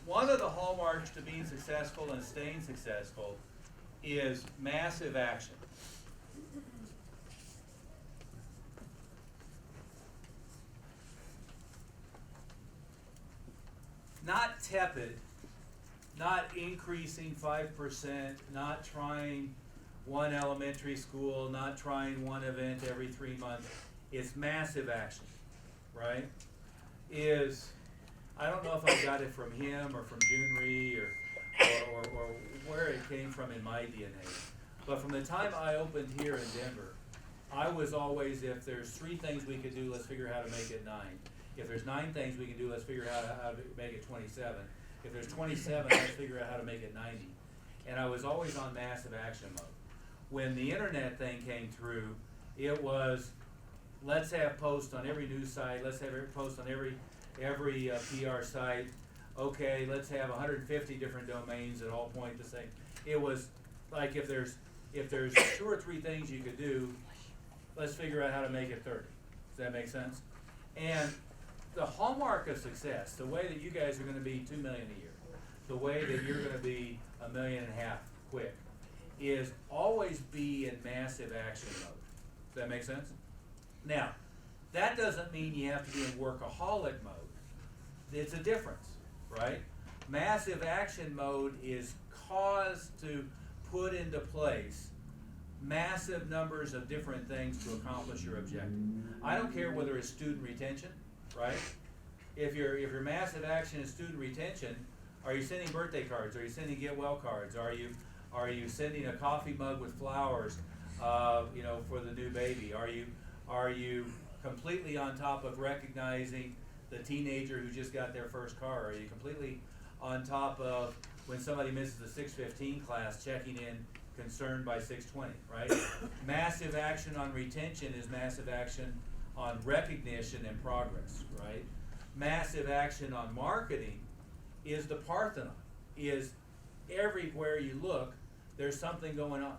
one of the hallmarks to being successful and staying successful is massive action. Not tepid, not increasing 5%, not trying one elementary school, not trying one event every 3 months. It's massive action, right? I don't know if I got it from him or from June Rhee or where it came from in my DNA. But from the time I opened here in Denver, I was always, if there's 3 things we could do, let's figure out how to make it 9. If there's 9 things we can do, let's figure out how to make it 27. If there's 27, let's figure out how to make it 90. And I was always on massive action mode. When the internet thing came through, it was, let's have posts on every news site, let's have every post on every PR site. Okay, let's have 150 different domains that all point the same. It was like if there's 2 or 3 things you could do, let's figure out how to make it 30. Does that make sense? And the hallmark of success, the way that you guys are going to be $2 million a year, the way that you're going to be $1.5 million quick, is always be in massive action mode. Does that make sense? Now, that doesn't mean you have to be in workaholic mode. It's a difference, right? Massive action mode is caused to put into place massive numbers of different things to accomplish your objective. I don't care whether it's student retention, right? If your massive action is student retention, are you sending birthday cards? Are you sending get well cards? Are you sending a coffee mug with flowers, for the new baby? Are you completely on top of recognizing the teenager who just got their first car? Are you completely on top of when somebody misses the 6:15 class, checking in, concerned by 6:20, right? Massive action on retention is massive action on recognition and progress, right? Massive action on marketing is the Parthenon, is everywhere you look, there's something going on.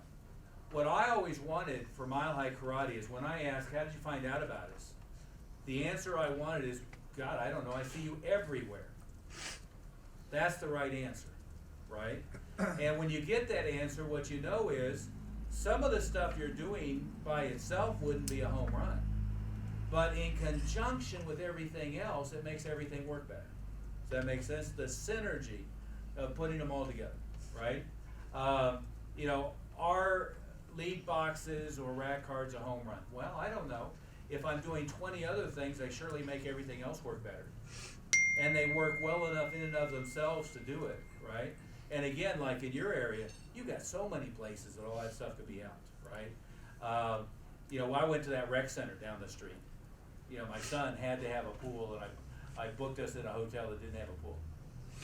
What I always wanted for Mile High Karate is when I asked, how did you find out about us? The answer I wanted is, God, I don't know, I see you everywhere. That's the right answer, right? And when you get that answer, what you know is some of the stuff you're doing by itself wouldn't be a home run. But in conjunction with everything else, it makes everything work better. Does that make sense? The synergy of putting them all together, right? Are lead boxes or rack cards a home run? Well, I don't know. If I'm doing 20 other things, they surely make everything else work better. And they work well enough in and of themselves to do it, right? And again, like in your area, you got so many places that all that stuff could be out, right? I went to that rec center down the street. My son had to have a pool, and I booked us in a hotel that didn't have a pool.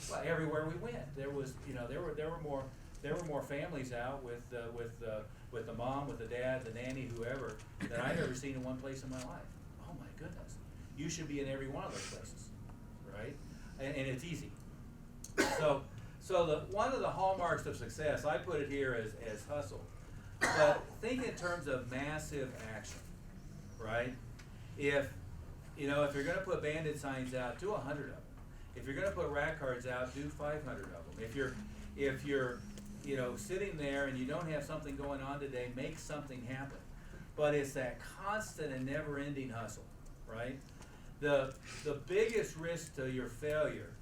Well, everywhere we went, there were more families out with the mom, with the dad, the nanny, whoever, that I'd ever seen in one place in my life. Oh my goodness! You should be in every one of those places, right? And it's easy. So one of the hallmarks of success, I put it here as hustle, but think in terms of massive action, right? If you're going to put bandit signs out, do 100 of them. If you're going to put rack cards out, do 500 of them. If you're sitting there and you don't have something going on today, make something happen. But it's that constant and never-ending hustle, right? The biggest risk to your failure,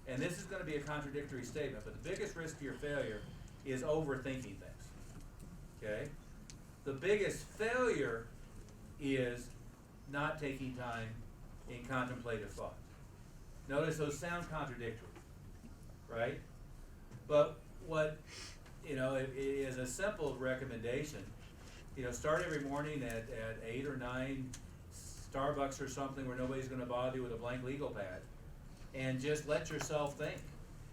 and this is going to be a contradictory statement, but the biggest risk to your failure is overthinking things, okay? The biggest failure is not taking time in contemplative thought. Notice those sound contradictory, right? But what, it is a simple recommendation. Start every morning at 8 or 9, Starbucks or something where nobody's going to bother you with a blank legal pad. And just let yourself think.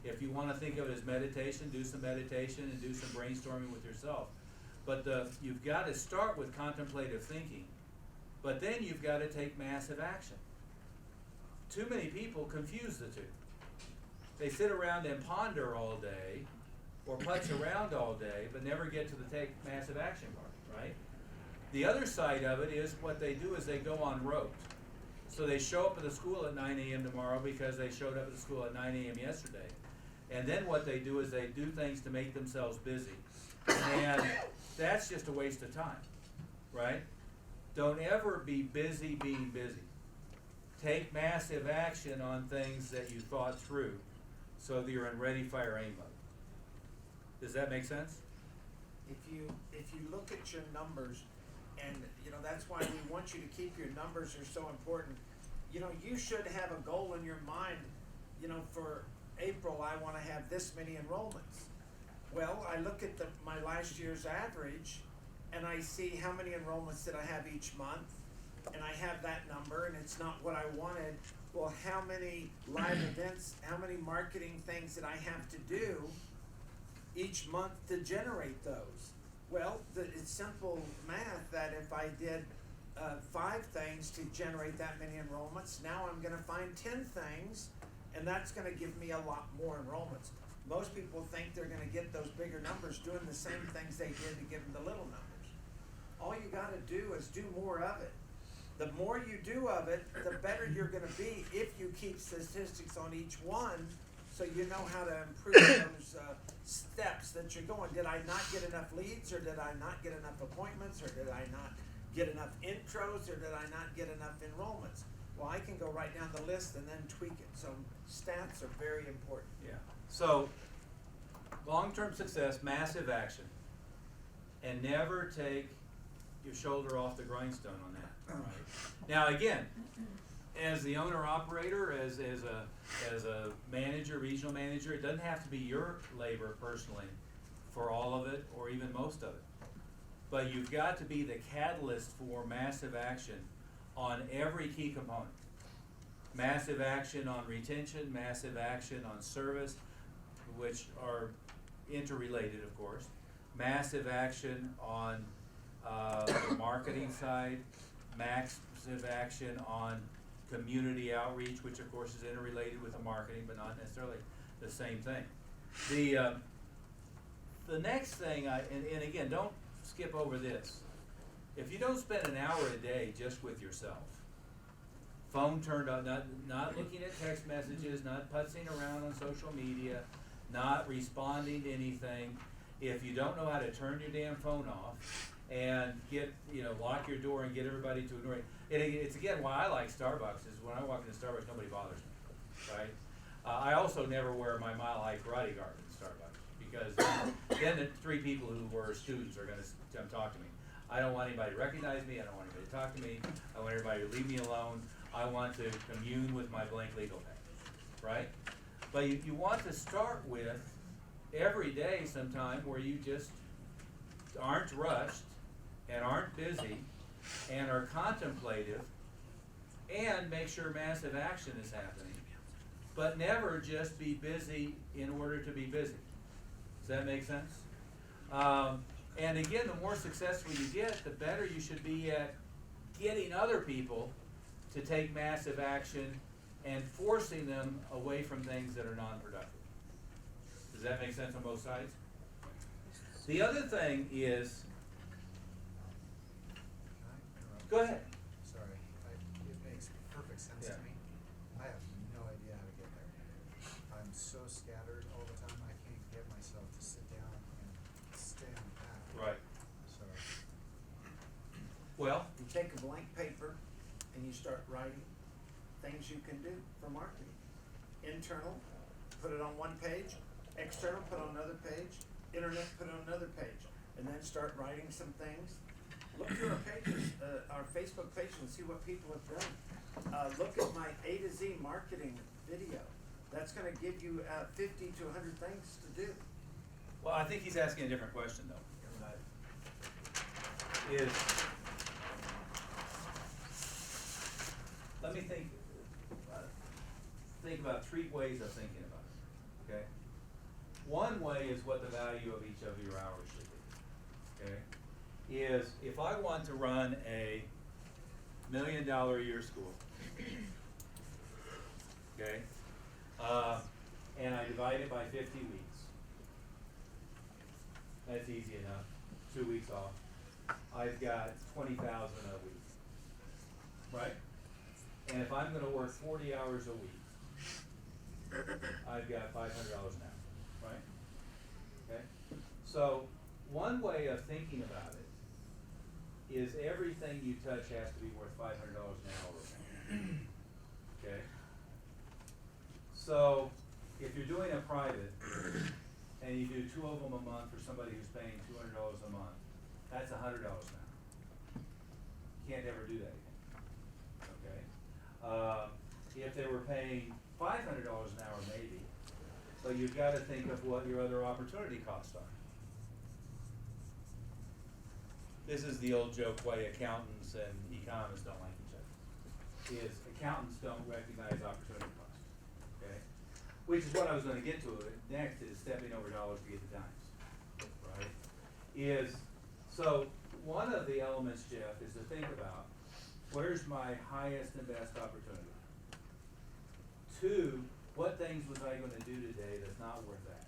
If you want to think of it as meditation, do some meditation and do some brainstorming with yourself. But you've got to start with contemplative thinking, but then you've got to take massive action. Too many people confuse the two. They sit around and ponder all day, or putz around all day, but never get to the take massive action part, right? The other side of it is what they do is they go on rote. So they show up at the school at 9 a.m. tomorrow because they showed up at the school at 9 a.m. yesterday. And then what they do is they do things to make themselves busy. And that's just a waste of time, right? Don't ever be busy being busy. Take massive action on things that you thought through so that you're in ready, fire, aim mode. Does that make sense? If you look at your numbers, and that's why we want you to keep your numbers are so important. You should have a goal in your mind. For April, I want to have this many enrollments. Well, I look at my last year's average, and I see how many enrollments did I have each month, and I have that number, and it's not what I wanted. Well, how many live events, how many marketing things did I have to do each month to generate those? Well, it's simple math that if I did 5 things to generate that many enrollments, now I'm going to find 10 things, and that's going to give me a lot more enrollments. Most people think they're going to get those bigger numbers doing the same things they did to give them the little numbers. All you got to do is do more of it. The more you do of it, the better you're going to be if you keep statistics on each one, so you know how to improve those steps that you're going. Did I not get enough leads, or did I not get enough appointments, or did I not get enough intros, or did I not get enough enrollments? Well, I can go right down the list and then tweak it. So stats are very important. Yeah. So long-term success, massive action, and never take your shoulder off the grindstone on that. Right? Now, again, as the owner-operator, as a manager, regional manager, it doesn't have to be your labor personally for all of it or even most of it. But you've got to be the catalyst for massive action on every key component. Massive action on retention, massive action on service, which are interrelated, of course. Massive action on the marketing side, massive action on community outreach, which of course is interrelated with the marketing, but not necessarily the same thing. The next thing, and again, don't skip over this. If you don't spend an hour a day just with yourself, phone turned on, not looking at text messages, not putzing around on social media, not responding to anything, if you don't know how to turn your damn phone off and lock your door and get everybody to ignore it. It's again why I like Starbucks is when I walk into Starbucks, nobody bothers me, right? I also never wear my Mile High Karate garb in Starbucks because then the 3 people who were students are going to come talk to me. I don't want anybody to recognize me. I don't want anybody to talk to me. I want everybody to leave me alone. I want to commune with my blank legal pad, right? But you want to start with every day sometime where you just aren't rushed and aren't busy and are contemplative and make sure massive action is happening, but never just be busy in order to be busy. Does that make sense? And again, the more successful you get, the better you should be at getting other people to take massive action and forcing them away from things that are non-productive. Does that make sense on both sides? The other thing is, go ahead. Sorry, it makes perfect sense Yeah. to me. I have no idea how to get there. I'm so scattered all the time, I can't get myself to sit down and stay on path. Right. So, Well, You take a blank paper and you start writing things you can do for marketing. Internal, put it on one page. External, put on another page. Internet, put on another page. And then start writing some things. Look through our pages, our Facebook page, and see what people have done. Look at my A to Z marketing video. That's going to give you 50 to 100 things to do. well, I think he's asking a different question though. Is let me think about 3 ways of thinking about it. Okay. One way is what the value of each of your hours should be. Okay. Is if I want to run a $1 million a year school, okay, and I divide it by 50 weeks. That's easy enough. 2 weeks off. I've got 20,000 a week, right? and if I'm gonna work 40 hours a week, I've got $500 an hour, right? Okay? So, one way of thinking about it is everything you touch has to be worth $500 an hour. Okay? So, if you're doing a private, and you do 2 of them a month for somebody who's paying $200 a month, that's $100 an hour. Can't ever do that again, okay? If they were paying $500 an hour maybe, but you've gotta think of what your other opportunity costs are. This is the old joke way accountants and economists don't like each other, is accountants don't recognize opportunity costs, okay? Which is what I was gonna get to next, is stepping over dollars to get to dimes, right? So one of the elements, Jeff, is to think about, where's my highest and best opportunity? 2, what things was I gonna do today that's not worth that,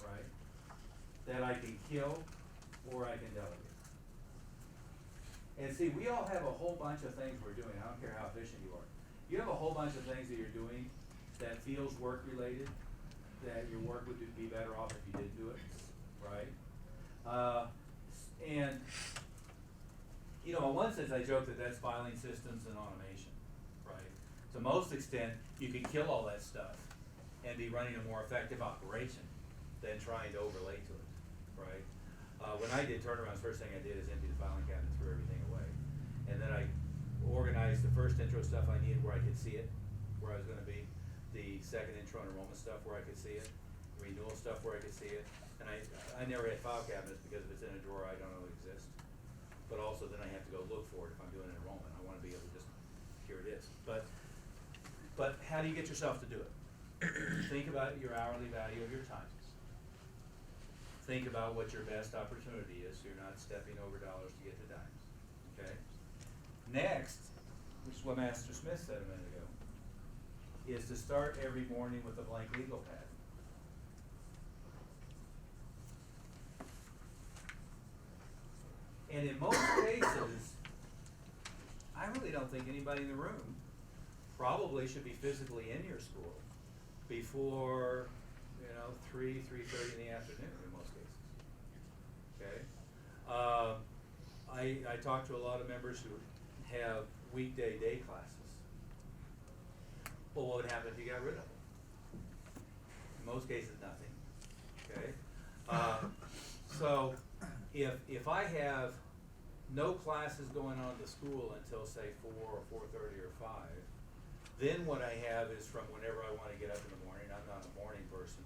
right? That I can kill or I can delegate. And see, we all have a whole bunch of things we're doing, I don't care how efficient you are. You have a whole bunch of things that you're doing that feels work related, that your work would be better off if you did do it, right? And, you know, in one sense I joke that that's filing systems and automation, right? To most extent, you can kill all that stuff and be running a more effective operation than trying to overlay to it, right? When I did turnarounds, first thing I did is empty the filing cabinet, threw everything away. And then I organized the first intro stuff I needed where I could see it, where I was gonna be. The second intro and enrollment stuff where I could see it. Renewal stuff where I could see it. And I never had file cabinets because if it's in a drawer, I don't know it exists. But also then I have to go look for it if I'm doing an enrollment. I wanna be able to just, here it is. But how do you get yourself to do it? Think about your hourly value of your time. Think about what your best opportunity is, so you're not stepping over dollars to get to dimes, okay? Next, which is what Master Smith said a minute ago, is to start every morning with a blank legal pad. And in most cases, I really don't think anybody in the room probably should be physically in your school before, 3:30 in the afternoon in most cases, okay? I talk to a lot of members who have weekday day classes. Well, what would happen if you got rid of them? In most cases, nothing, okay? So if I have no classes going on at the school until say 4 or 4:30 or 5, then what I have is from whenever I wanna get up in the morning. I'm not a morning person,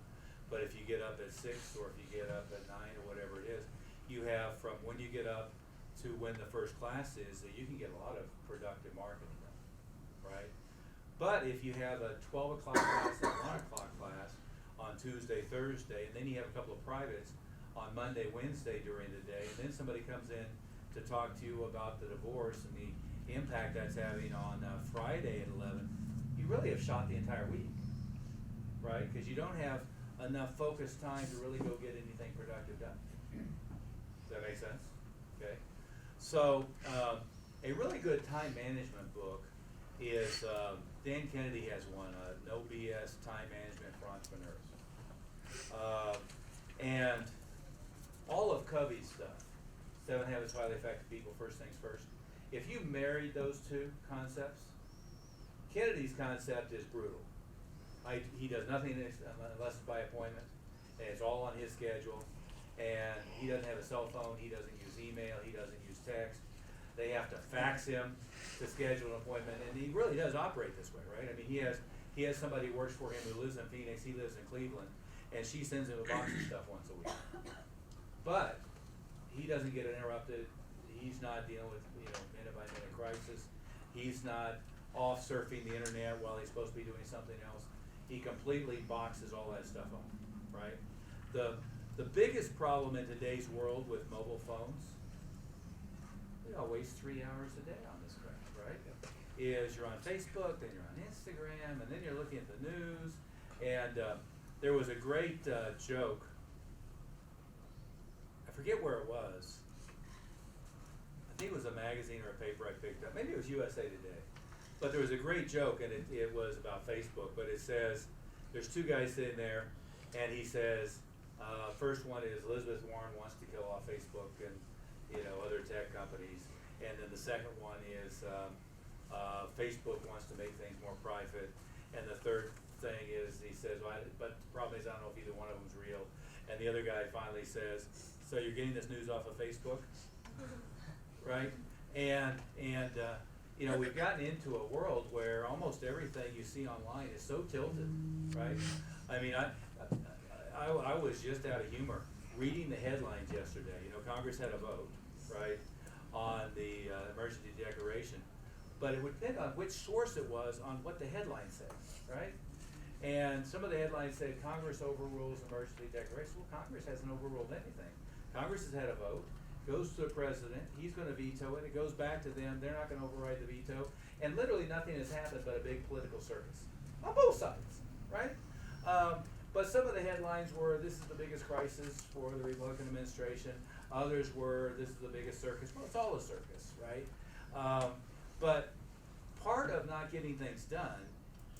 but if you get up at 6 or if you get up at 9 or whatever it is, you have from when you get up to when the first class is, that you can get a lot of productive marketing done, right? But if you have a 12 o'clock class and a 1 o'clock class on Tuesday, Thursday, and then you have a couple of privates on Monday, Wednesday during the day, and then somebody comes in to talk to you about the divorce and the impact that's having on Friday at 11, you really have shot the entire week, right? Because you don't have enough focused time to really go get anything productive done. Does that make sense? Okay. So a really good time management book is Dan Kennedy has one, No BS Time Management for Entrepreneurs, and all of Covey's stuff, 7 Habits of Highly Effective People, First Things First. If you married those 2 concepts, Kennedy's concept is brutal. He does nothing unless it's by appointment, and it's all on his schedule, and he doesn't have a cell phone, he doesn't use email, he doesn't use text. They have to fax him to schedule an appointment, and he really does operate this way, right? I mean, he has somebody who works for him who lives in Phoenix, he lives in Cleveland, and she sends him a box of stuff once a week. But he doesn't get interrupted. He's not dealing with minute by minute crisis. He's not off surfing the internet while he's supposed to be doing something else. He completely boxes all that stuff up, right? The biggest problem in today's world with mobile phones, we all waste 3 hours a day on this crap, right? Is you're on Facebook, then you're on Instagram, and then you're looking at the news. And there was a great joke. I forget where it was. I think it was a magazine or a paper I picked up. Maybe it was USA Today. But there was a great joke, and it was about Facebook, but it says, there's two guys sitting there, and he says, first one is Elizabeth Warren wants to kill off Facebook and, other tech companies. And then the second one is, Facebook wants to make things more private. And the third thing is, he says, well, but the problem is, I don't know if either one of them's real. And the other guy finally says, so you're getting this news off of Facebook? Right? And we've gotten into a world where almost everything you see online is so tilted, right? I mean, I was just out of humor reading the headlines yesterday. Congress had a vote, right, on the emergency declaration, but it would depend on which source it was on what the headline said, right? And some of the headlines said Congress overrules emergency declaration. Well, Congress hasn't overruled anything. Congress has had a vote, goes to the president, he's gonna veto it, it goes back to them, they're not gonna override the veto, and literally nothing has happened but a big political circus, on both sides, right? But some of the headlines were, this is the biggest crisis for the Republican administration, others were, this is the biggest circus. Well, it's all a circus, right? But part of not getting things done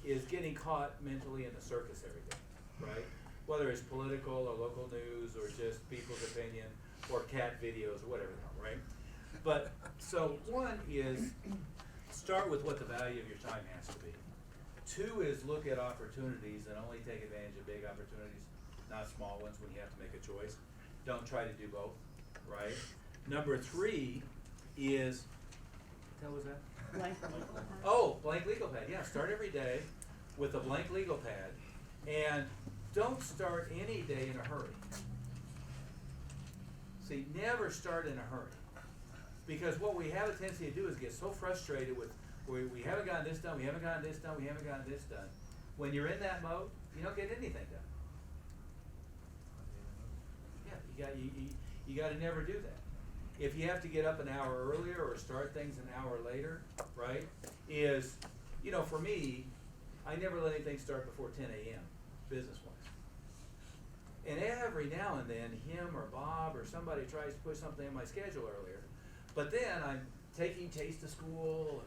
is getting caught mentally in the circus every day, right? Whether it's political or local news or just people's opinion or cat videos or whatever, right? But, so one is start with what the value of your time has to be. Two is look at opportunities and only take advantage of big opportunities, not small ones when you have to make a choice. Don't try to do both, right? Number three is, what the hell was that? Blank. Oh, blank legal pad. Yeah, start every day with a blank legal pad, and don't start any day in a hurry. See, never start in a hurry, because what we have a tendency to do is get so frustrated with we haven't gotten this done, we haven't gotten this done, we haven't gotten this done. When you're in that mode, you don't get anything done. Yeah, you got to never do that. If you have to get up an hour earlier or start things an hour later, right, is, for me, I never let anything start before 10 a.m. business-wise. And every now and then, him or Bob or somebody tries to put something in my schedule earlier. But then I'm taking Chase to school,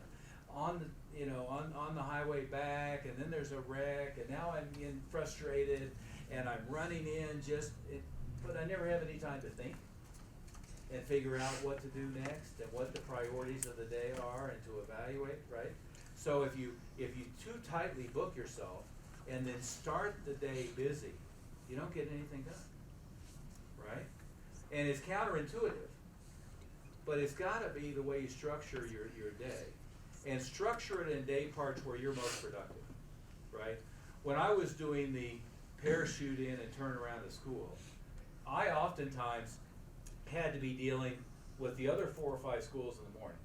on the highway back, and then there's a wreck, and now I'm getting frustrated, and I'm running in but I never have any time to think and figure out what to do next and what the priorities of the day are and to evaluate, right? So if you too tightly book yourself and then start the day busy, you don't get anything done, right? And it's counterintuitive, but it's gotta be the way you structure your day. And structure it in day parts where you're most productive, right? When I was doing the parachute in and turn around at school, I oftentimes had to be dealing with the other 4 or 5 schools in the morning.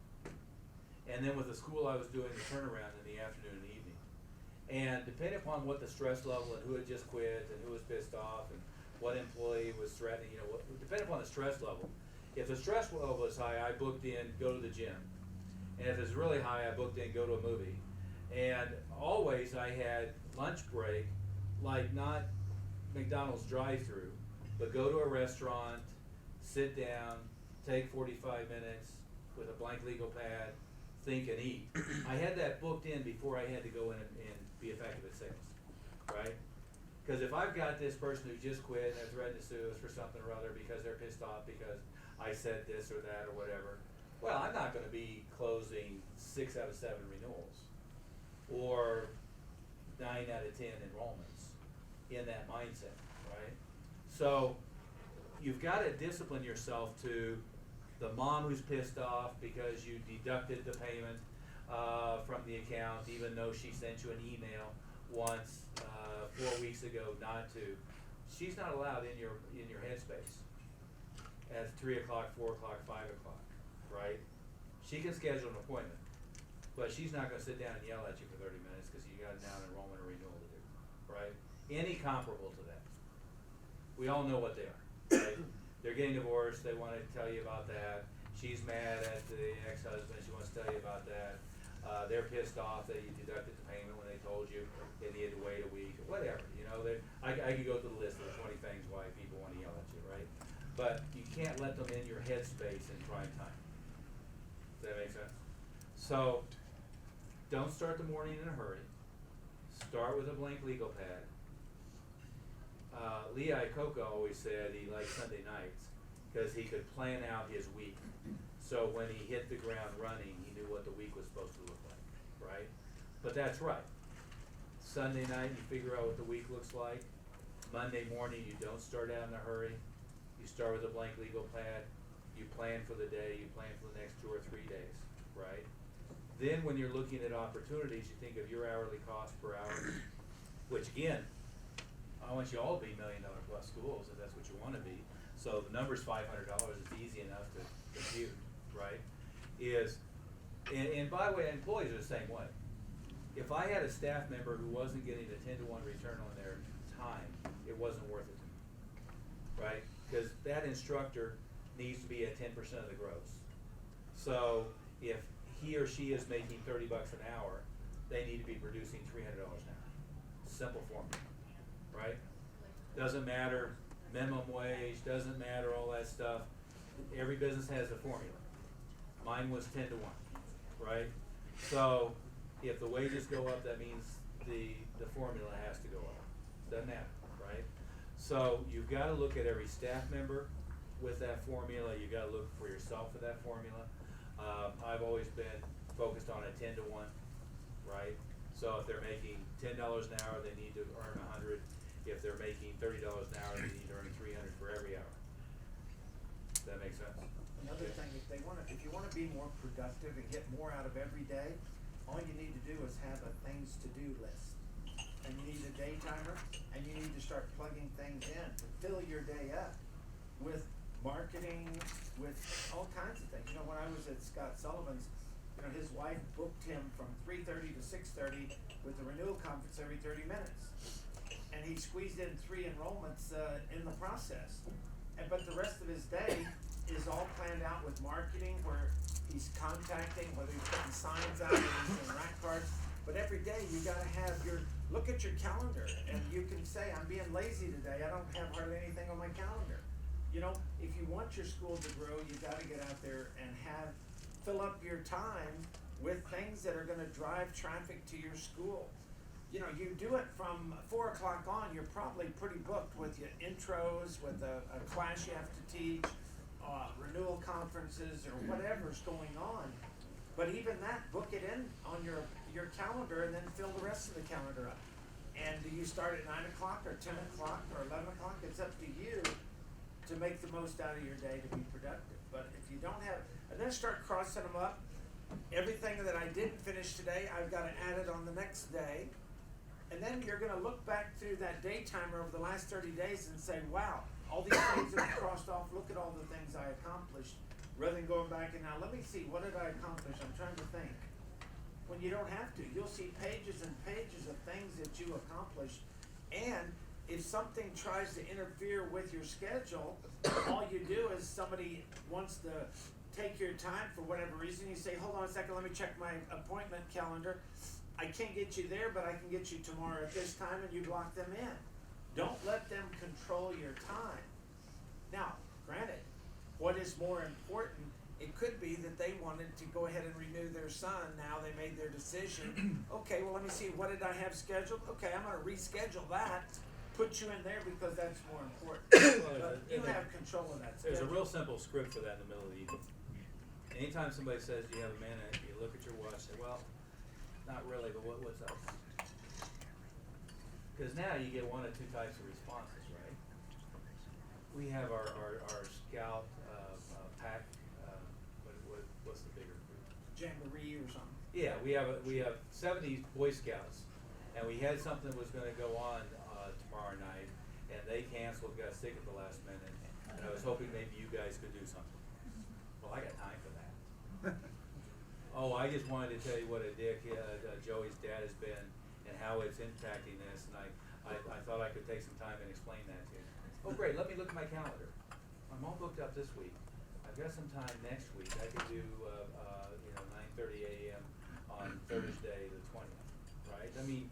And then with the school I was doing the turnaround in the afternoon and evening. And depending upon what the stress level and who had just quit and who was pissed off and what employee was threatening, depending upon the stress level. If the stress level was high, I booked in, go to the gym. And if it's really high, I booked in, go to a movie. And always I had lunch break, like not McDonald's drive-through, but go to a restaurant, sit down, take 45 minutes with a blank legal pad, think and eat. I had that booked in before I had to go in and be effective at sales, right? Because if I've got this person who just quit and they're threatened to sue us for something or other because they're pissed off because I said this or that or whatever, well, I'm not going to be closing 6 out of 7 renewals or 9 out of 10 enrollments in that mindset, right? So you've got to discipline yourself to the mom who's pissed off because you deducted the payment from the account, even though she sent you an email once 4 weeks ago not to. She's not allowed in your headspace at 3 o'clock, 4 o'clock, 5 o'clock. Right? She can schedule an appointment, but she's not going to sit down and yell at you for 30 minutes because you got now an enrollment or renewal to do, right? Any comparable to that. We all know what they are, right? They're getting divorced, they want to tell you about that. She's mad at the ex-husband, she wants to tell you about that. They're pissed off that you deducted the payment when they told you they needed to wait a week, or whatever, I could go through the list of the 20 things why people want to yell at you, right? But you can't let them in your headspace in prime time. Does that make sense? So don't start the morning in a hurry. Start with a blank legal pad. Lee Iacocca always said he liked Sunday nights because he could plan out his week. So when he hit the ground running, he knew what the week was supposed to look like, right? But that's right. Sunday night, you figure out what the week looks like. Monday morning, you don't start out in a hurry. You start with a blank legal pad. You plan for the day. You plan for the next 2 or 3 days, right? Then when you're looking at opportunities, you think of your hourly cost per hour, which again, I want you all to be $1 million plus schools if that's what you want to be. So the number's $500 is easy enough to compute, right? And by the way, employees are the same way. If I had a staff member who wasn't getting a 10-to-1 return on their time, it wasn't worth it to me, right? Because that instructor needs to be at 10% of the gross. So if he or she is making $30 an hour, they need to be producing $300 an hour. Simple formula, right? Doesn't matter minimum wage, doesn't matter all that stuff. Every business has a formula. Mine was 10-to-1, right? So if the wages go up, that means the formula has to go up. Doesn't matter, right? So you've got to look at every staff member with that formula. You've got to look for yourself with that formula. I've always been focused on a 10-to-1, right? So if they're making $10 an hour, they need to earn 100. If they're making $30 an hour, they need to earn 300 for every hour. Does that make sense? Another thing, if you wanna be more productive and get more out of every day, all you need to do is have a things to do list. And you need a day timer, and you need to start plugging things in to fill your day up with marketing, with all kinds of things. You know, when I was at Scott Sullivan's, you know, his wife booked him from 3:30 to 6:30 with the renewal conference every 30 minutes. And he squeezed in 3 enrollments in the process. But the rest of his day is all planned out with marketing, where he's contacting, whether he's putting signs out, whether he's doing rack cards. But every day you gotta have look at your calendar, and you can say, I'm being lazy today, I don't have hardly anything on my calendar. You know, if you want your school to grow, you gotta get out there and fill up your time with things that are gonna drive traffic to your school. You know, you do it from 4 o'clock on, you're probably pretty booked with your intros, with a class you have to teach, renewal conferences, or whatever's going on. But even that, book it in on your calendar and then fill the rest of the calendar up. And do you start at 9 o'clock or 10 o'clock or 11 o'clock? It's up to you to make the most out of your day to be productive. But if you don't have, and then start crossing them up. Everything that I didn't finish today, I've got to add it on the next day. And then you're going to look back through that day timer over the last 30 days and say, wow, all these things that I crossed off, look at all the things I accomplished. Rather than going back and now, let me see, what did I accomplish? I'm trying to think. When you don't have to, you'll see pages and pages of things that you accomplished. And if something tries to interfere with your schedule, all you do is somebody wants to take your time for whatever reason. You say, hold on a second, let me check my appointment calendar. I can't get you there, but I can get you tomorrow at this time, and you block them in. Don't let them control your time. Now, granted, what is more important, it could be that they wanted to go ahead and renew their son. Now they made their decision. Okay, well, let me see, what did I have scheduled? Okay, I'm gonna reschedule that, put you in there because that's more important. But you have control of that schedule. There's a real simple script for that in the middle of the evening. Anytime somebody says, do you have a minute, you look at your watch, say, well, not really, but what's up? Because now you get one of 2 types of responses, right? We have our scout pack. What's the bigger group? Jamboree or something. Yeah, we have 70 Boy Scouts, and we had something that was going to go on tomorrow night, and they canceled, got sick at the last minute, and I was hoping maybe you guys could do something. Well, I got time for that. Oh, I just wanted to tell you what a dick Joey's dad has been and how it's impacting this, and I thought I could take some time and explain that to you. Oh, great, let me look at my calendar. I'm all booked up this week. I've got some time next week. I could do, 9:30 a.m. on Thursday the 20th, right? I mean,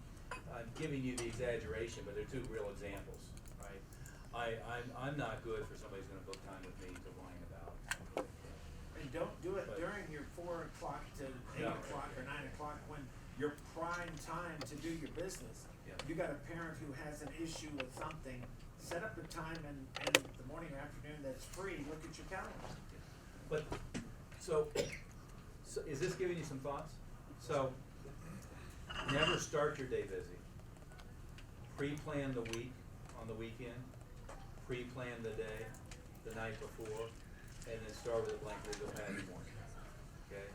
I'm giving you the exaggeration, but they're 2 real examples, right? I'm not good for somebody who's gonna book time with me to whine about. And don't do it during your 4 o'clock to 8 No. o'clock or 9 o'clock when time to do your business. Yeah. You got a parent who has an issue with something, set up a time in the morning or afternoon that's free, look at your calendar. But, so is this giving you some thoughts? So, never start your day busy. Pre-plan the week on the weekend, pre-plan the day, the night before, and then start with a blank legal pad in the morning, okay?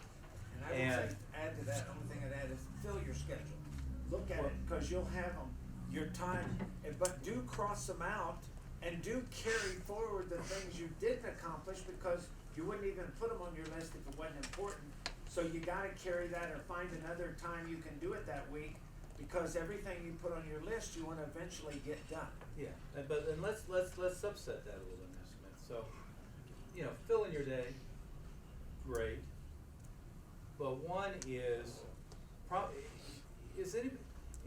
And I would say, add to that, only thing I'd add is fill your schedule. Look at it, cause you'll have them, your time, but do cross them out and do carry forward the things you didn't accomplish because you wouldn't even put them on your list if it wasn't important. So you gotta carry that or find another time you can do it that week because everything you put on your list, you wanna eventually get done. Yeah, but let's subset that a little, Mr. Smith. So, you know, fill in your day, great. But one is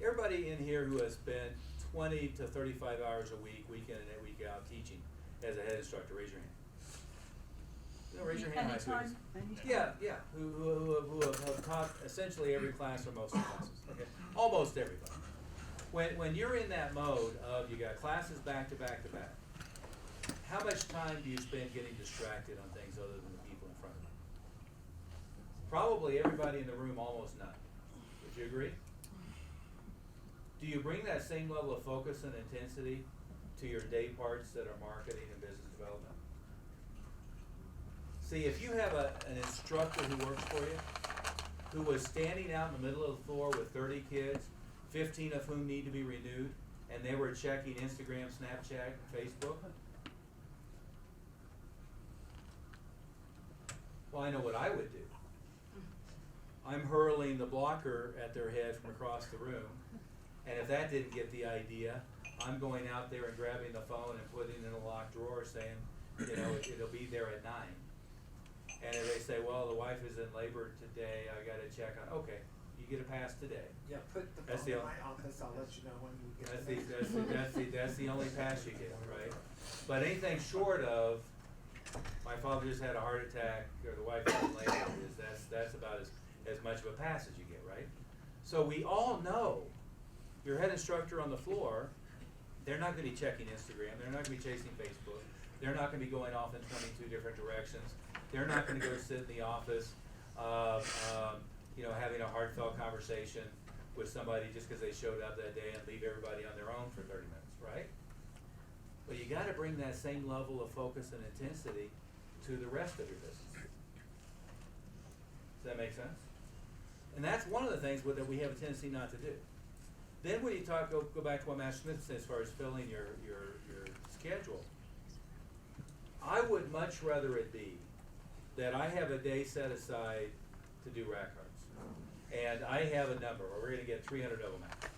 everybody in here who has spent 20 to 35 hours a week, week in and week out teaching as a head instructor, raise your hand. You know, raise your hand high, please. Yeah, who have taught essentially every class or most of the classes, okay? Almost everybody. When you're in that mode of you got classes back to back to back, how much time do you spend getting distracted on things other than the people in front of you? Probably everybody in the room, almost none. Would you agree? Do you bring that same level of focus and intensity to your day parts that are marketing and business development? See, if you have an instructor who works for you, who was standing out in the middle of the floor with 30 kids, 15 of whom need to be renewed, and they were checking Instagram, Snapchat, Facebook, well, I know what I would do. I'm hurling the blocker at their head from across the room, and if that didn't get the idea, I'm going out there and grabbing the phone and putting it in a locked drawer saying, you know, it'll be there at 9. And if they say, well, the wife is in labor today, I gotta check on, okay, you get a pass today. Yeah, put the That's phone the in only- my office, I'll let you know when you get That's the that's the only pass you get, right? But anything short of, my father just had a heart attack, or the wife is in labor, that's about as much of a pass as you get, right? So we all know, your head instructor on the floor, they're not gonna be checking Instagram, they're not gonna be chasing Facebook, they're not gonna be going off in 22 different directions, they're not gonna go sit in the office, you know, having a heartfelt conversation with somebody just because they showed up that day and leave everybody on their own for 30 minutes, right? But you gotta bring that same level of focus and intensity to the rest of your business. Does that make sense? And that's one of the things that we have a tendency not to do. Then when you go back to what Master Smith said as far as filling your schedule, I would much rather it be that I have a day set aside to do rack cards. And I have a number, or we're gonna get 300 of them out.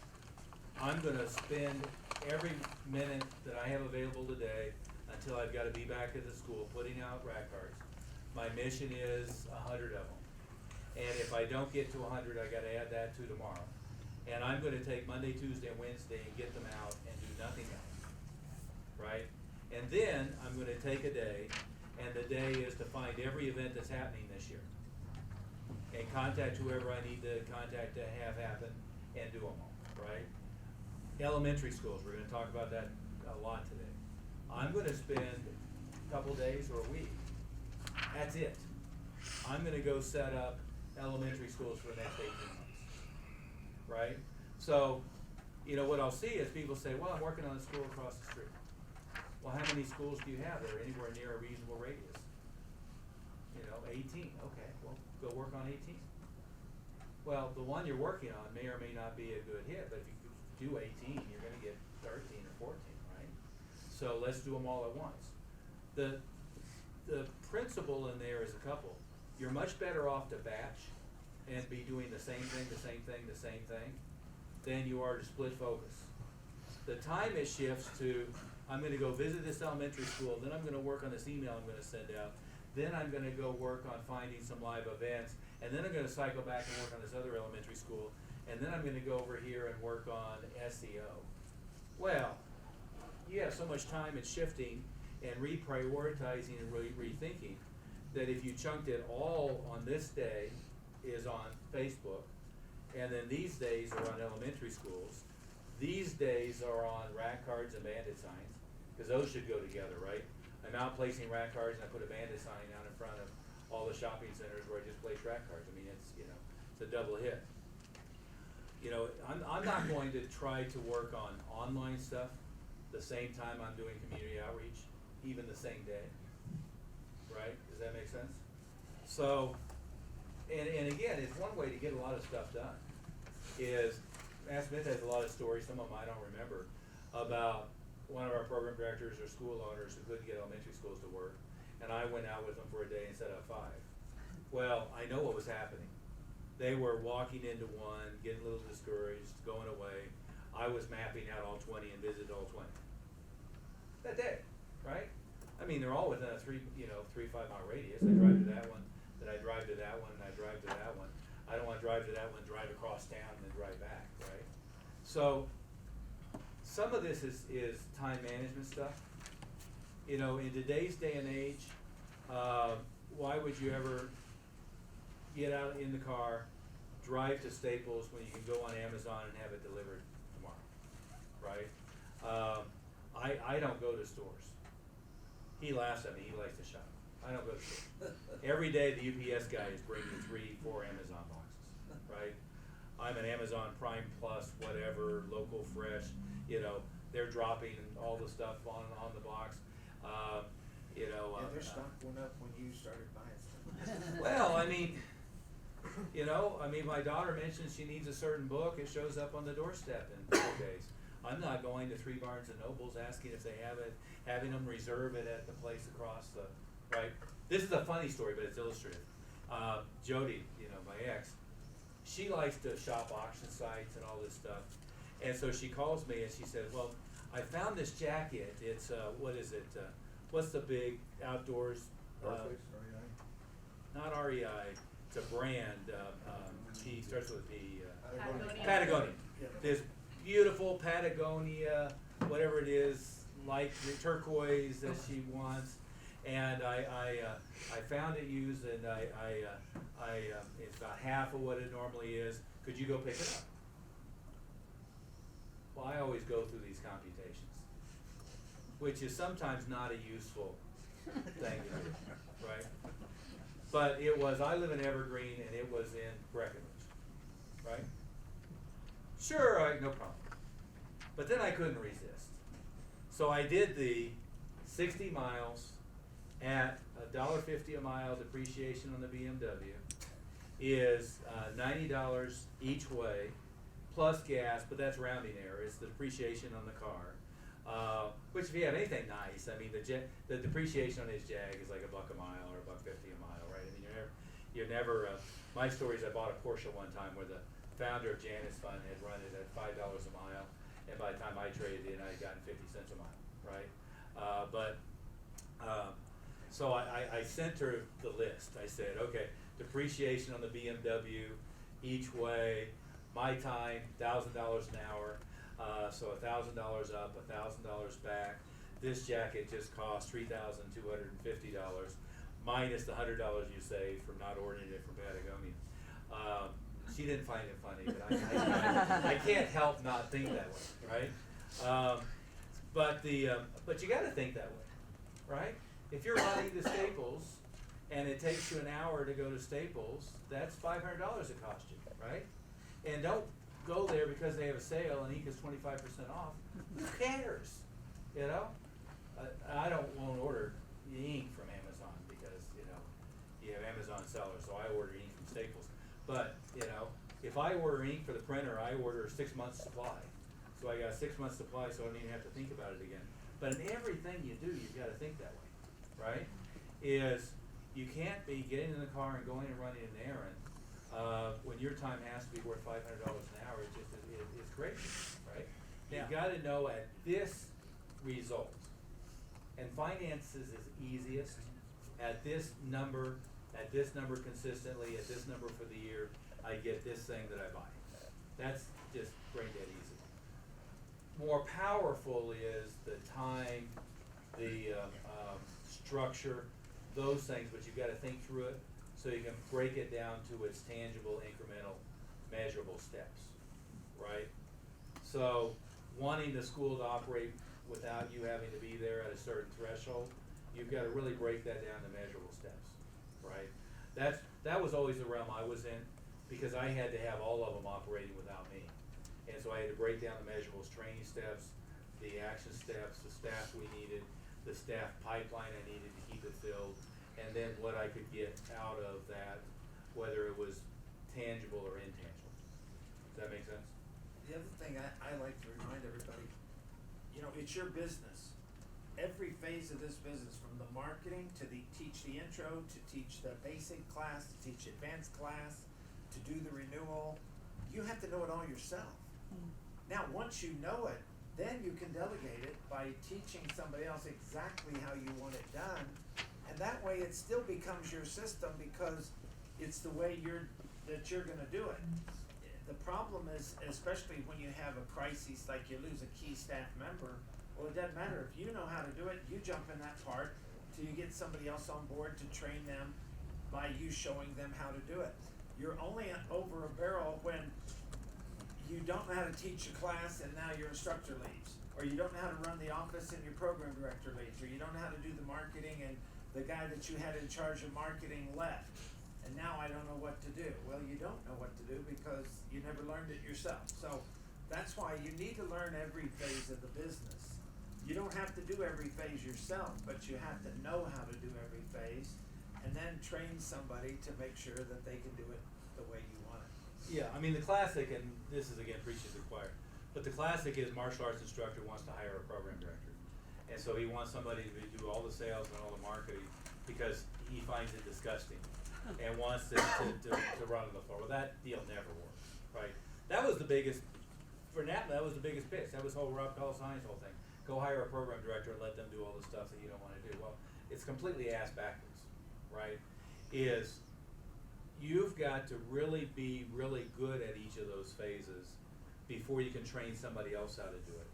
I'm gonna spend every minute that I have available today until I've gotta be back at the school putting out rack cards. My mission is 100 of them. And if I don't get to 100, I gotta add that to tomorrow. And I'm gonna take Monday, Tuesday, and Wednesday and get them out and do nothing else, right? And then I'm gonna take a day, and the day is to find every event that's happening this year. And contact whoever I need to contact to have happen and do them all, right? Elementary schools, we're gonna talk about that a lot today. I'm gonna spend a couple days or a week, that's it. I'm gonna go set up elementary schools for the next 18 months, right? So, you know, what I'll see is people say, well, I'm working on a school across the street. Well, how many schools do you have that are anywhere near a reasonable radius? You know, 18, okay, well, go work on 18. Well, the one you're working on may or may not be a good hit, but if you do 18, you're gonna get 13 or 14, right? So let's do them all at once. The principle in there is a couple. You're much better off to batch and be doing the same thing than you are to split focus. The time it shifts to, I'm gonna go visit this elementary school, then I'm gonna work on this email I'm gonna send out, then I'm gonna go work on finding some live events, and then I'm gonna cycle back and work on this other elementary school, and then I'm gonna go over here and work on SEO. Well, you have so much time and shifting and reprioritizing and rethinking that if you chunked it all on this day is on Facebook, and then these days are on elementary schools. These days are on rack cards and bandit signs, because those should go together, right? I'm out placing rack cards and I put a bandit sign out in front of all the shopping centers where I just place rack cards. I mean, it's, you know, it's a double hit. You know, I'm not going to try to work on online stuff the same time I'm doing community outreach, even the same day, right? Does that make sense? So, and again, it's one way to get a lot of stuff done, is Matt Smith has a lot of stories, some of them I don't remember, about one of our program directors or school owners who couldn't get elementary schools to work, and I went out with them for a day and set up 5. Well, I know what was happening. They were walking into one, getting a little discouraged, going away. I was mapping out all 20 and visited all 20. That day, right? I mean, they're all within a 3, 5 mile radius. I drive to that one, then I drive to that one, and I drive to that one. I don't want to drive to that one, drive across town, and then drive back, right? So, some of this is time management stuff. You know, in today's day and age, why would you ever get out in the car, drive to Staples when you can go on Amazon and have it delivered tomorrow, right? I don't go to stores. He laughs at me, he likes to shop. I don't go to stores. Every day the UPS guy is bringing 3, 4 Amazon boxes, right? I'm an Amazon Prime Plus, whatever, local fresh, you know, they're dropping all the stuff on the box. Yeah, their stock went up when you started buying stuff. Well, I mean, my daughter mentions she needs a certain book, it shows up on the doorstep in 4 days. I'm not going to 3 Barnes and Nobles asking if they have it, having them reserve it at the place across the, right? This is a funny story, but it's illustrative. Jody, my ex, she likes to shop auction sites and all this stuff. And so she calls me and she said, well, I found this jacket, it's, what is it, what's the big outdoors? Barclays, REI? Not REI, it's a brand, P, starts with a P. Patagonia. Patagonia. Yeah. This beautiful Patagonia, whatever it is, like the turquoise that she wants. And I found it used and it's about half of what it normally is. Could you go pick it up? Well, I always go through these computations, which is sometimes not a useful thing to do, right? But it was, I live in Evergreen and it was in Breckenridge, right? Sure, no problem. But then I couldn't resist. So I did the 60 miles at $1.50 a mile depreciation on the BMW is $90 each way, plus gas, but that's rounding error. It's the depreciation on the car. Which if you have anything nice, I mean the depreciation on his Jag is like $1 a mile or $1.50 a mile, right? I mean you're never. My story is I bought a Porsche one time where the founder of Janus Fund had run it at $5 a mile, and by the time I traded in, I had gotten 50 cents a mile, right? So I sent her the list. I said, okay, depreciation on the BMW each way, my time, $1,000 an hour, so $1,000 up, $1,000 back. This jacket just cost $3,250 minus the $100 you saved from not ordering it from Patagonia. She didn't find it funny, but I can't help not think that way, right? But you got to think that way, right? If you're running to Staples and it takes you an hour to go to Staples, that's $500 it cost you, right? And don't go there because they have a sale and ink is 25% off. Who cares? I won't order ink from Amazon because you have Amazon sellers, so I order ink from Staples. But if I order ink for the printer, I order 6 months supply. So I got a 6 month supply, so I don't even have to think about it again. But in everything you do, you've got to think that way, right? Is you can't be getting in the car and going and running an errand when your time has to be worth $500 an hour. It's crazy, right? Yeah. You've got to know at this result, and finances is easiest at this number consistently, at this number for the year, I get this thing that I buy. That's just brain dead easy. More powerful is the time, the structure, those things, but you've got to think through it so you can break it down to its tangible, incremental, measurable steps. So, wanting the school to operate without you having to be there at a certain threshold, you've gotta really break that down to measurable steps, right? That was always the realm I was in, because I had to have all of them operating without me. And so I had to break down the measurables, training steps, the action steps, the staff we needed, the staff pipeline I needed to keep it filled, and then what I could get out of that, whether it was tangible or intangible. Does that make sense? The other thing I like to remind everybody, you know, it's your business. Every phase of this business, from the marketing to teach the intro, to teach the basic class, to teach advanced class, to do the renewal, you have to know it all yourself. Now, once you know it, then you can delegate it by teaching somebody else exactly how you want it done. And that way it still becomes your system, because it's the way you're gonna do it. The problem is, especially when you have a crisis, like you lose a key staff member, well, it doesn't matter, if you know how to do it, you jump in that part till you get somebody else on board to train them by you showing them how to do it. You're only over a barrel when you don't know how to teach a class and now your instructor leaves, or you don't know how to run the office and your program director leaves, or you don't know how to do the marketing and the guy that you had in charge of marketing left, and now I don't know what to do. Well, you don't know what to do because you never learned it yourself. So that's why you need to learn every phase of the business. You don't have to do every phase yourself, but you have to know how to do every phase, and then train somebody to make sure that they can do it the way you want it. Yeah, I mean, the classic, and this is again preaching to the choir, but the classic is martial arts instructor wants to hire a program director. And so he wants somebody to do all the sales and all the marketing because he finds it disgusting and wants to run on the floor. Well, that deal never worked, right? That was the biggest, for NAPMA, that was the biggest pitch. That was whole Rob Colasanti's whole thing. Go hire a program director and let them do all the stuff that you don't wanna do. Well, it's completely ass backwards, right? Is you've got to really be really good at each of those phases before you can train somebody else how to do it.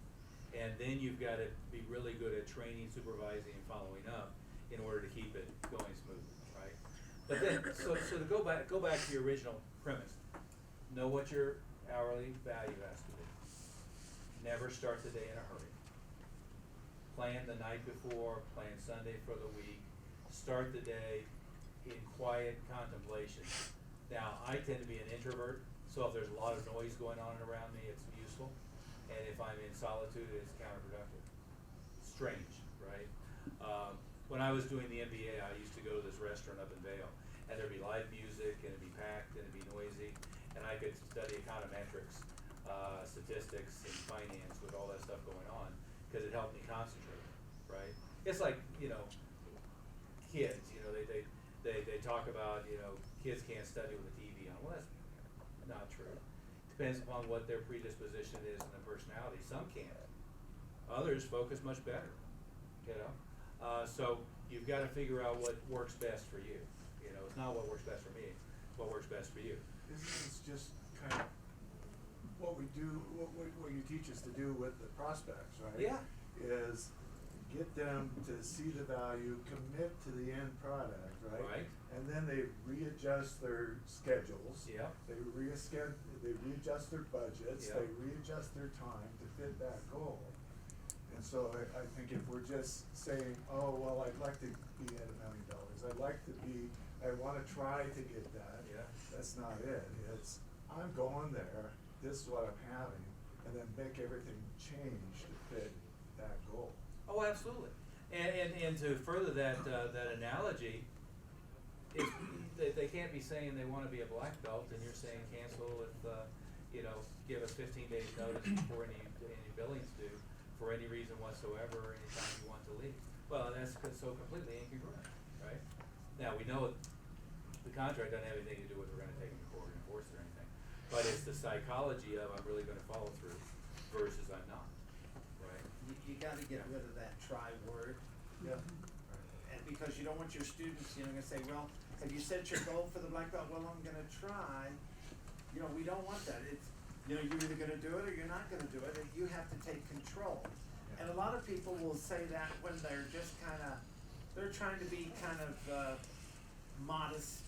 And then you've got to be really good at training, supervising, and following up in order to keep it going smoothly, right? But then, so to go back to your original premise, know what your hourly value has to be. Never start the day in a hurry. Plan the night before, plan Sunday for the week, start the day in quiet contemplation. Now, I tend to be an introvert, so if there's a lot of noise going on around me, it's useful. And if I'm in solitude, it's counterproductive. Strange, right? When I was doing the MBA, I used to go to this restaurant up in Vail, and there'd be live music, and it'd be packed, and it'd be noisy, and I could study econometrics, statistics, and finance with all that stuff going on, because it helped me concentrate, right? It's like, you know, kids, you know, they talk about, you know, kids can't study with a TV on. Well, that's not true. Depends upon what their predisposition is and their personality. Some can. Others focus much better, you know? So you've got to figure out what works best for you. You know, it's not what works best for me, it's what works best for you. Isn't this just kind of what we do, what you teach us to do with the prospects, right? Yeah. Is get them to see the value, commit to the end product, right? Right. And then they readjust their schedules. Yeah. They readjust their budgets. Yeah. They readjust their time to fit that goal. And so I think if we're just saying, oh, well, I'd like to be at $1 million. I want to try to get that. Yeah. That's not it. It's, I'm going there, this is what I'm having, and then make everything change to fit that goal. Oh, absolutely. And to further that analogy, is they can't be saying they want to be a black belt and you're saying cancel with, you know, give us 15 days notice before any billings due for any reason whatsoever or any time you want to leave. Well, that's so completely incongruent, right? Now, we know the contract doesn't have anything to do with we're going to take them to court and enforce it or anything, but it's the psychology of I'm really going to follow through versus I'm not, right? You gotta get rid of that try word. Yeah. And because you don't want your students, you know, gonna say, well, have you set your goal for the black belt? Well, I'm gonna try. You know, we don't want that. It's, you know, you're either gonna do it or you're not gonna do it, and you have to take control. And a lot of people will say that when they're just they're trying to be kind of modest,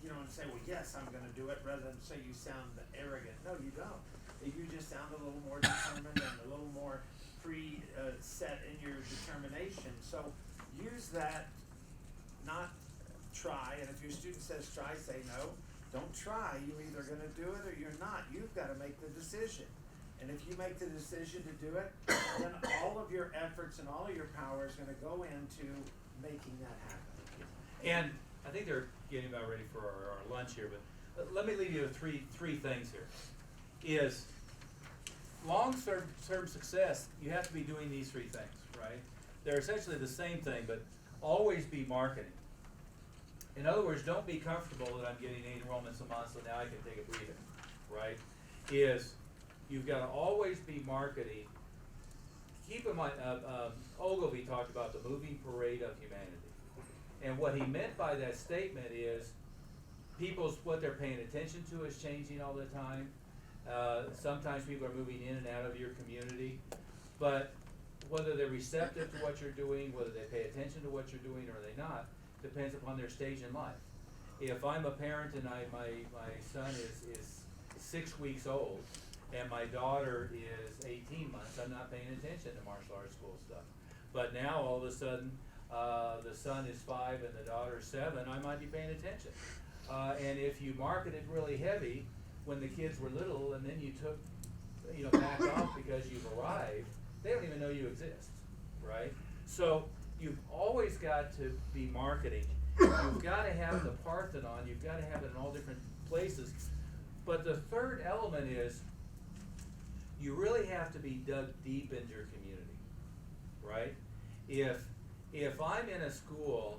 you know, and say, well, yes, I'm gonna do it, rather than say you sound arrogant. No, you don't. you just sound a little more determined and a little more set in your determination. So use that, not try, and if your student says try, say no. Don't try, you're either gonna do it or you're not. You've gotta make the decision. And if you make the decision to do it, then all of your efforts and all of your power is gonna go into making that happen. And I think they're getting about ready for our lunch here, but let me leave you with three things here. Is long-term success, you have to be doing these three things, right? They're essentially the same thing, but always be marketing. In other words, don't be comfortable that I'm getting 8 enrollments a month, so now I can take a breather, right? Is you've got to always be marketing. Keep in mind, Ogilvy talked about the moving parade of humanity. And what he meant by that statement is what they're paying attention to is changing all the time. Sometimes people are moving in and out of your community, but whether they're receptive to what you're doing, whether they pay attention to what you're doing or they not, depends upon their stage in life. If I'm a parent and my son is 6 weeks old and my daughter is 18 months, I'm not paying attention to martial arts school stuff. But now all of a sudden, the son is 5 and the daughter is 7, I might be paying attention. And if you marketed really heavy when the kids were little and then you took, back off because you've arrived, they don't even know you exist, right? So you've always got to be marketing. You've got to have the Parthenon, you've got to have it in all different places. But the third element is you really have to be dug deep into your community, right? If I'm in a school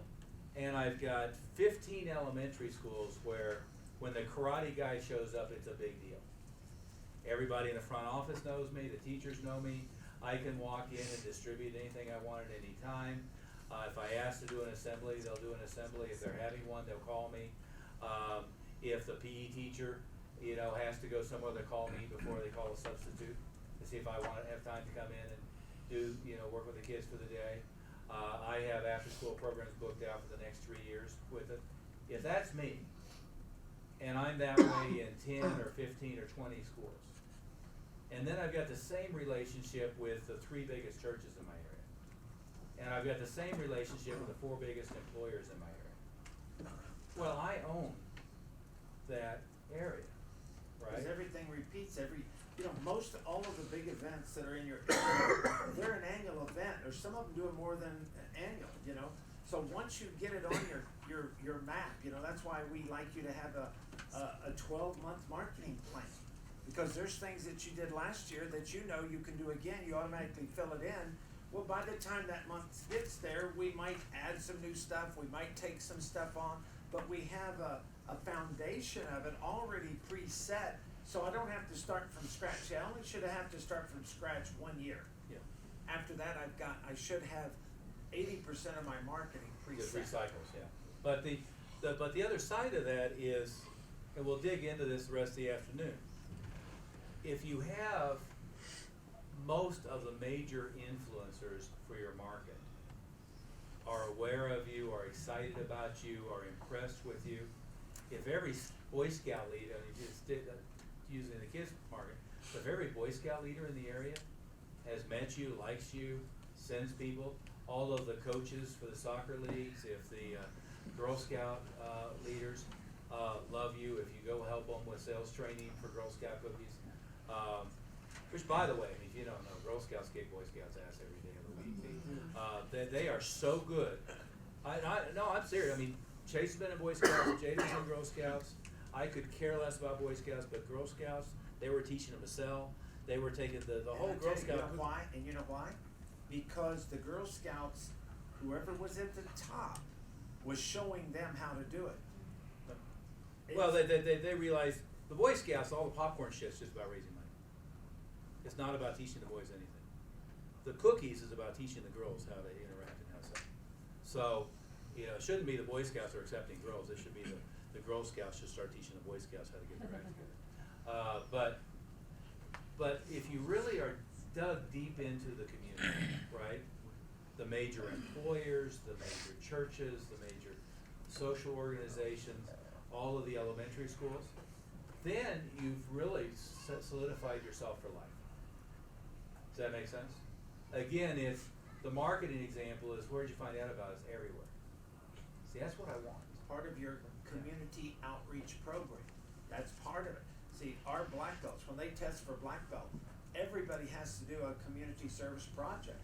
and I've got 15 elementary schools where when the karate guy shows up, it's a big deal. Everybody in the front office knows me, the teachers know me. I can walk in and distribute anything I want at any time. If I ask to do an assembly, they'll do an assembly. If they're having one, they'll call me. If the PE teacher, has to go somewhere, they call me before they call a substitute to see if I want to have time to come in and do, work with the kids for the day. I have after-school programs booked out for the next 3 years with it. If that's me, and I'm that way in 10 or 15 or 20 schools, and then I've got the same relationship with the 3 biggest churches in my area, and I've got the same relationship with the 4 biggest employers in my area. Well, I own that area, right? Because everything repeats most all of the big events that are in your area, they're an annual event, or some of them do it more than annual, So once you get it on your map, that's why we like you to have a 12-month marketing plan. Because there's things that you did last year that you can do again, you automatically fill it in. Well, by the time that month gets there, we might add some new stuff, we might take some stuff on, but we have a foundation of it already preset, so I don't have to start from scratch. I only should have to start from scratch 1 year. Yeah. After that, I should have 80% of my marketing The preset. 3 cycles, yeah. But the other side of that is, and we'll dig into this the rest of the afternoon, if you have most of the major influencers for your market are aware of you, are excited about you, are impressed with you, if every Boy Scout leader, using the kids market, if every Boy Scout leader in the area has met you, likes you, sends people, all of the coaches for the soccer leagues, if the Girl Scout leaders love you, if you go help them with sales training for Girl Scout cookies, which, by the way, if you don't know, Girl Scouts kick Boy Scouts' ass every day of the week. They are so good. No, I'm serious. I mean, Chase has been in Boy Scouts, Jada's in Girl Scouts. I could care less about Boy Scouts, but Girl Scouts, they were teaching them to sell. They were taking the whole Girl Scout. You know why? And you know why? Because the Girl Scouts, whoever was at the top, was showing them how to do it. Well, they realized the Boy Scouts, all the popcorn shit's just about raising money. It's not about teaching the boys anything. The cookies is about teaching the girls how to interact and how to sell. So, it shouldn't be the Boy Scouts are accepting girls. It should be the Girl Scouts should start teaching the Boy Scouts how to get their act together. But if you really are dug deep into the community, right? The major employers, the major churches, the major social organizations, all of the elementary schools, then you've really solidified yourself for life. Does that make sense? Again, if the marketing example is where'd you find out about us? Everywhere. See, that's what I want. It's part of your community outreach program. That's part of it. See, our black belts, when they test for black belt, everybody has to do a community service project.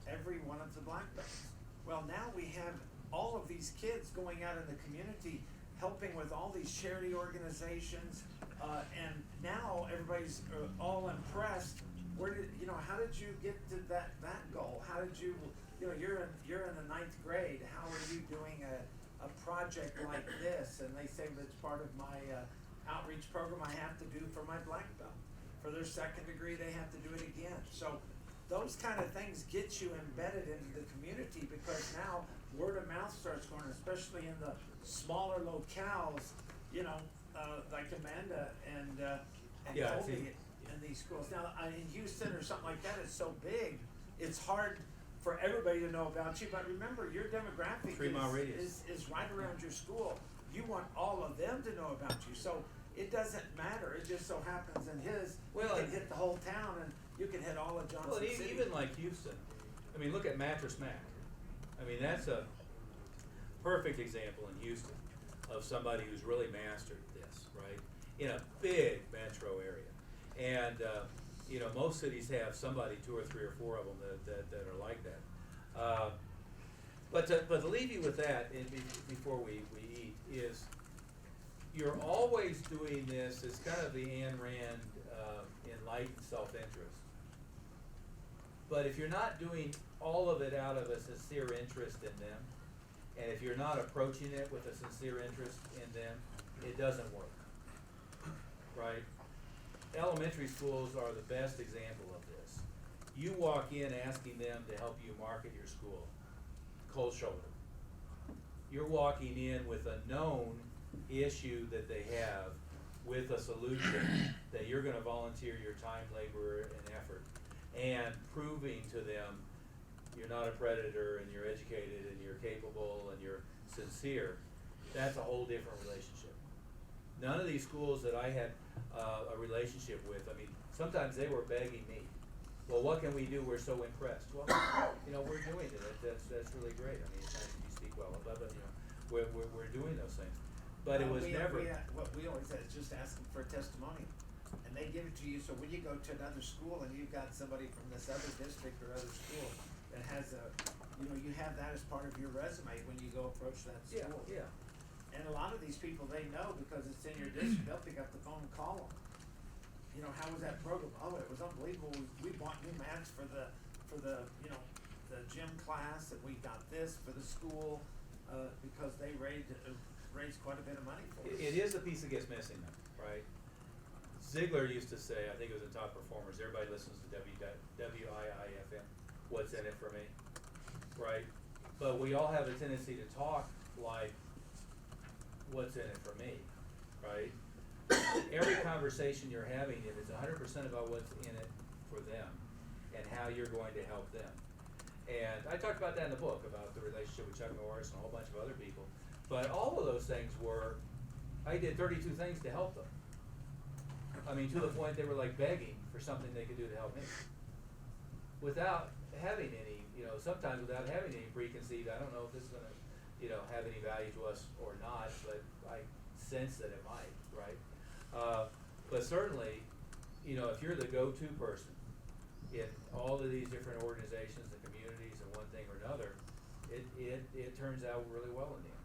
Every one of the black belts. Well, now we have all of these kids going out in the community, helping with all these charity organizations, and now everybody's all impressed. Where did how did you get to that goal? How did you you're in the 9th grade. How are you doing a project like this? And they say that's part of my outreach program I have to do for my black belt. For their 2nd degree, they have to do it again. So those kind of things get you embedded into the community, because now word of mouth starts going, especially in the smaller locales, like Amanda and Yeah, I Colby see. in these schools. Now, in Houston or something like that, it's so big, it's hard for everybody to know about you. But remember, your demographic 3 mile radius. is right around your school. You want all of them to know about you. So it doesn't matter. It just so happens in his, Well, you can and- hit the whole town, and you can hit all of Johnson Well, City. even like Houston, I mean, look at Mattress Mac. I mean, that's a perfect example in Houston of somebody who's really mastered this, right? In a big metro area. And, most cities have somebody, 2 or 3 or 4 of them that are like that. But to leave you with that, before we eat, is you're always doing this as kind of the Ayn Rand enlightened self-interest. But if you're not doing all of it out of a sincere interest in them, and if you're not approaching it with a sincere interest in them, it doesn't work, right? Elementary schools are the best example of this. You walk in asking them to help you market your school, cold shoulder. You're walking in with a known issue that they have with a solution that you're gonna volunteer your time, labor, and effort, and proving to them you're not a predator, and you're educated, and you're capable, and you're sincere. That's a whole different relationship. None of these schools that I had a relationship with, I mean, sometimes they were begging me, well, what can we do? We're so impressed. Well, we're doing it. That's really great. I mean, it's nice that you speak well above it, we're doing those things. But it Well, was we- never. what we always said is just asking for a testimonial, and they give it to you. So when you go to another school and you've got somebody from this other district or other school that has you have that as part of your resume when you go approach that Yeah, school. yeah. And a lot of these people, they know because it's in your district, they'll pick up the phone and call them. How was that program? Oh, it was unbelievable. We bought new mats for the the gym class, and we got this for the school, because they raised quite a bit of money for us. It is a piece that gets missing though, right? Ziegler used to say, I think it was in Top Performers, everybody listens to WIIFM, what's in it for me, right? But we all have a tendency to talk like, what's in it for me, right? Every conversation you're having, if it's 100% about what's in it for them and how you're going to help them. And I talked about that in the book, about the relationship with Chuck Norris and a whole bunch of other people. But all of those things were, I did 32 things to help them. I mean, to the point they were like begging for something they could do to help me. Without having any, sometimes without having any preconceived, I don't know if this is gonna, have any value to us or not, but I sense that it might, right? But certainly, if you're the go-to person in all of these different organizations and communities and one thing or another, it turns out really well in the end.